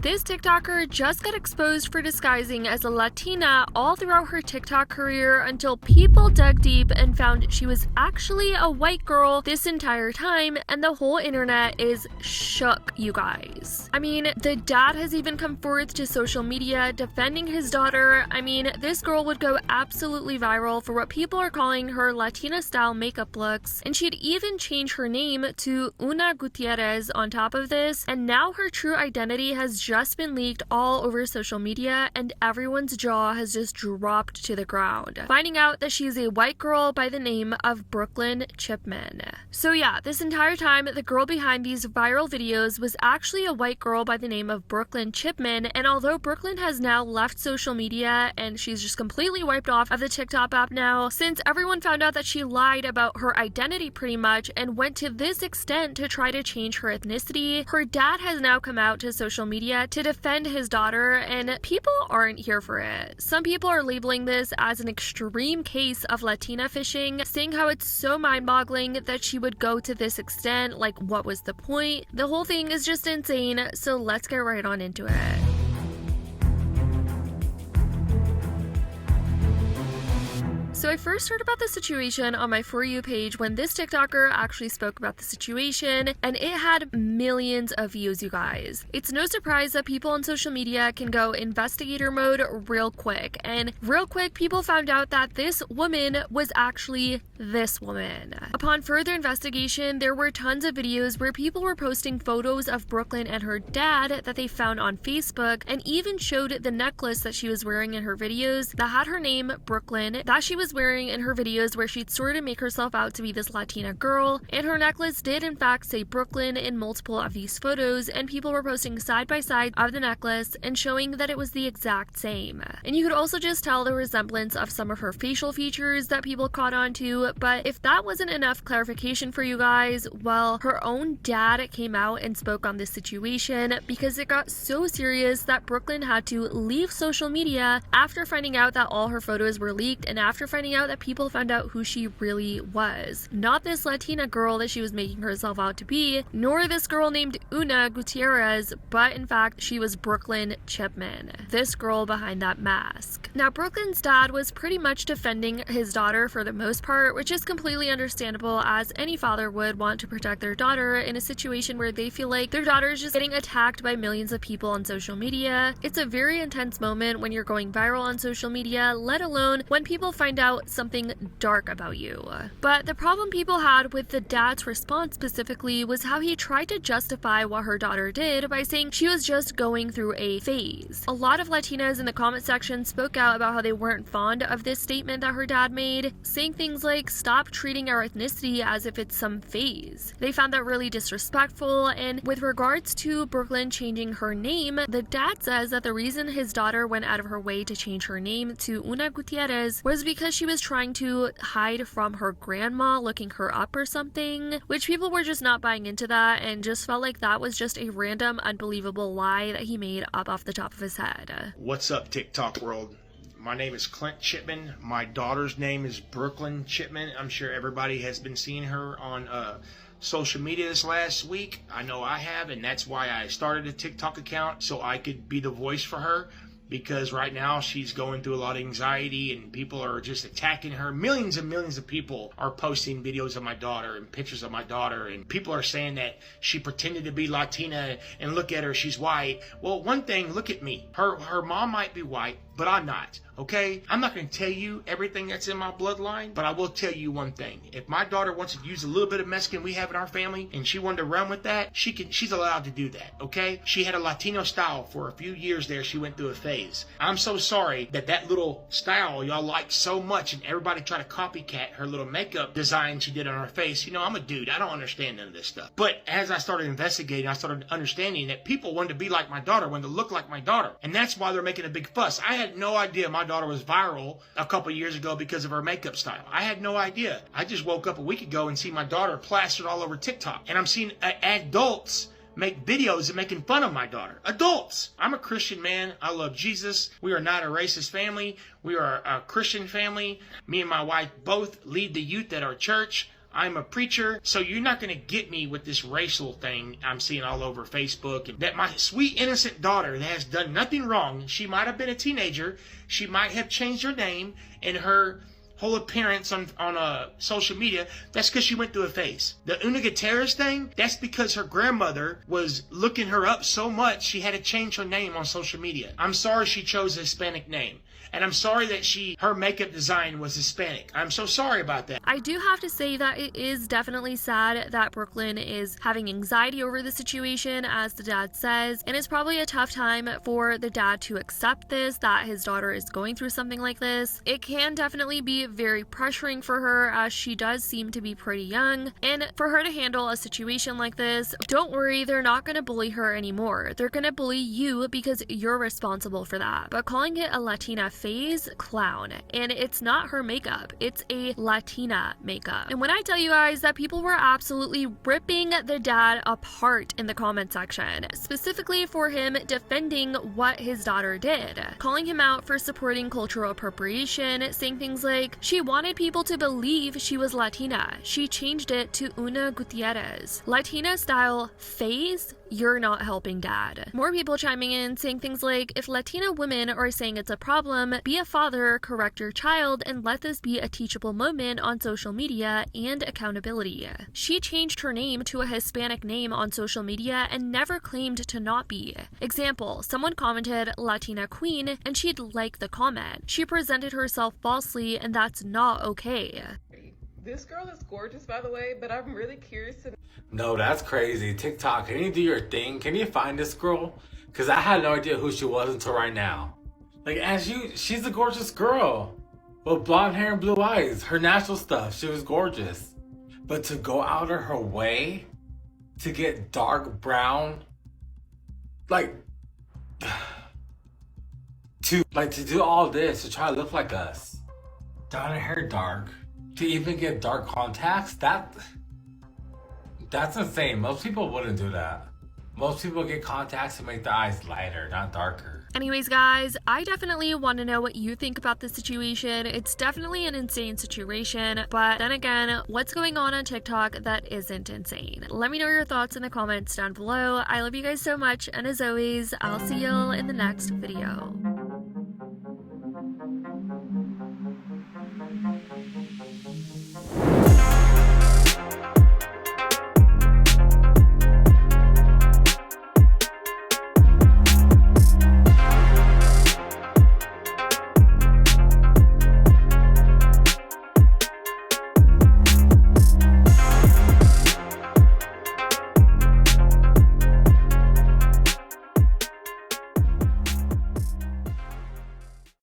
This TikToker just got exposed for disguising as a Latina all throughout her TikTok career until people dug deep and found she was actually a white girl this entire time, and the whole internet is shook, you guys. I mean, the dad has even come forth to social media defending his daughter. I mean, this girl would go absolutely viral for what people are calling her Latina-style makeup looks, and she'd even change her name to Una Gutierrez on top of this, and now her true identity has just been leaked all over social media, and everyone's jaw has just dropped to the ground, finding out that she's a white girl by the name of Brooklyn Chipman. So yeah, this entire time, the girl behind these viral videos was actually a white girl by the name of Brooklyn Chipman, and although Brooklyn has now left social media and she's just completely wiped off of the TikTok app now, since everyone found out that she lied about her identity pretty much and went to this extent to try to change her ethnicity, her dad has now come out to social media to defend his daughter, and people aren't here for it. Some people are labeling this as an extreme case of Latina-Fishing, saying how it's so mind-boggling that she would go to this extent, like what was the point? The whole thing is just insane, so let's get right on into it. So I first heard about the situation on my For You page when this TikToker actually spoke about the situation, and it had millions of views, you guys. It's no surprise that people on social media can go investigator mode real quick, and real quick people found out that this woman was actually this woman. Upon further investigation, there were tons of videos where people were posting photos of Brooklyn and her dad that they found on Facebook, and even showed the necklace that she was wearing in her videos that had her name Brooklyn, that she was wearing in her videos where she'd sort of make herself out to be this Latina girl, and her necklace did in fact say Brooklyn in multiple of these photos, and people were posting side by side of the necklace and showing that it was the exact same. And you could also just tell the resemblance of some of her facial features that people caught on to, but if that wasn't enough clarification for you guys, well, her own dad came out and spoke on this situation because it got so serious that Brooklyn had to leave social media after finding out that all her photos were leaked, and after finding out that people found out who she really was. Not this Latina girl that she was making herself out to be, nor this girl named Una Gutierrez, but in fact, she was Brooklyn Chipman, this girl behind that mask. Now, Brooklyn's dad was pretty much defending his daughter for the most part, which is completely understandable, as any father would want to protect their daughter in a situation where they feel like their daughter is just getting attacked by millions of people on social media. It's a very intense moment when you're going viral on social media, let alone when people find out something dark about you. But the problem people had with the dad's response specifically was how he tried to justify what her daughter did by saying she was just going through a phase. A lot of Latinas in the comment section spoke out about how they weren't fond of this statement that her dad made, saying things like, "Stop treating our ethnicity as if it's some phase." They found that really disrespectful, and with regards to Brooklyn changing her name, the dad says that the reason his daughter went out of her way to change her name to Una Gutierrez was because she was trying to hide from her grandma looking her up or something, which people were just not buying into that and just felt like that was just a random, unbelievable lie that he made up off the top of his head. What's up, TikTok world? My name is Clint Chipman. My daughter's name is Brooklyn Chipman. I'm sure everybody has been seeing her on social media this last week. I know I have, and that's why I started a TikTok account, so I could be the voice for her. Because right now she's going through a lot of anxiety and people are just attacking her. Millions and millions of people are posting videos of my daughter and pictures of my daughter, and people are saying that she pretended to be Latina and look at her, she's white. Well, one thing, look at me. Her mom might be white, but I'm not, okay? I'm not going to tell you everything that's in my bloodline, but I will tell you one thing. If my daughter wants to use a little bit of Mexican we have in our family and she wanted to run with that, she's allowed to do that, okay? She had a Latino style for a few years there. She went through a phase. I'm so sorry that little style y'all like so much and everybody try to copycat her little makeup design she did on her face. You know, I'm a dude. I don't understand none of this stuff. But as I started investigating, I started understanding that people wanted to be like my daughter, wanted to look like my daughter. And that's why they're making a big fuss. I had no idea my daughter was viral a couple years ago because of her makeup style. I had no idea. I just woke up a week ago and see my daughter plastered all over TikTok. And I'm seeing adults make videos of making fun of my daughter. Adults! I'm a Christian man. I love Jesus. We are not a racist family. We are a Christian family. Me and my wife both lead the youth at our church. I'm a preacher, so you're not going to get me with this racial thing I'm seeing all over Facebook. And that my sweet, innocent daughter that has done nothing wrong, she might have been a teenager, she might have changed her name and her whole appearance on social media. That's because she went through a phase. The Una Gutierrez thing, that's because her grandmother was looking her up so much she had to change her name on social media. I'm sorry she chose a Hispanic name. And I'm sorry that her makeup design was Hispanic. I'm so sorry about that. I do have to say that it is definitely sad that Brooklyn is having anxiety over the situation, as the dad says, and it's probably a tough time for the dad to accept this, that his daughter is going through something like this. It can definitely be very pressuring for her, as she does seem to be pretty young, and for her to handle a situation like this, don't worry, they're not going to bully her anymore. They're going to bully you because you're responsible for that. But calling it a Latina phase, clown. And it's not her makeup, it's a Latina makeup. And when I tell you guys that people were absolutely ripping the dad apart in the comment section, specifically for him defending what his daughter did, calling him out for supporting cultural appropriation, saying things like, she wanted people to believe she was Latina, she changed it to Una Gutierrez. Latina style phase? You're not helping dad. More people chiming in saying things like, if Latina women are saying it's a problem, be a father, correct your child, and let this be a teachable moment on social media and accountability. She changed her name to a Hispanic name on social media and never claimed to not be. Example, someone commented Latina queen and she'd like the comment. She presented herself falsely and that's not okay. This girl is gorgeous, by the way, but I'm really curious to... No, that's crazy. TikTok, can you do your thing? Can you find this girl? Because I had no idea who she was until right now. Like, and she's a gorgeous girl. With blonde hair and blue eyes. Her natural stuff, she was gorgeous. But to go out of her way to get dark brown, to do all this, to try to look like us. Dye her hair dark. To even get dark contacts, that's insane. Most people wouldn't do that. Most people get contacts to make their eyes lighter, not darker. Anyways, guys, I definitely want to know what you think about this situation. It's definitely an insane situation, but then again, what's going on TikTok that isn't insane? Let me know your thoughts in the comments down below. I love you guys so much, and as always, I'll see y'all in the next video.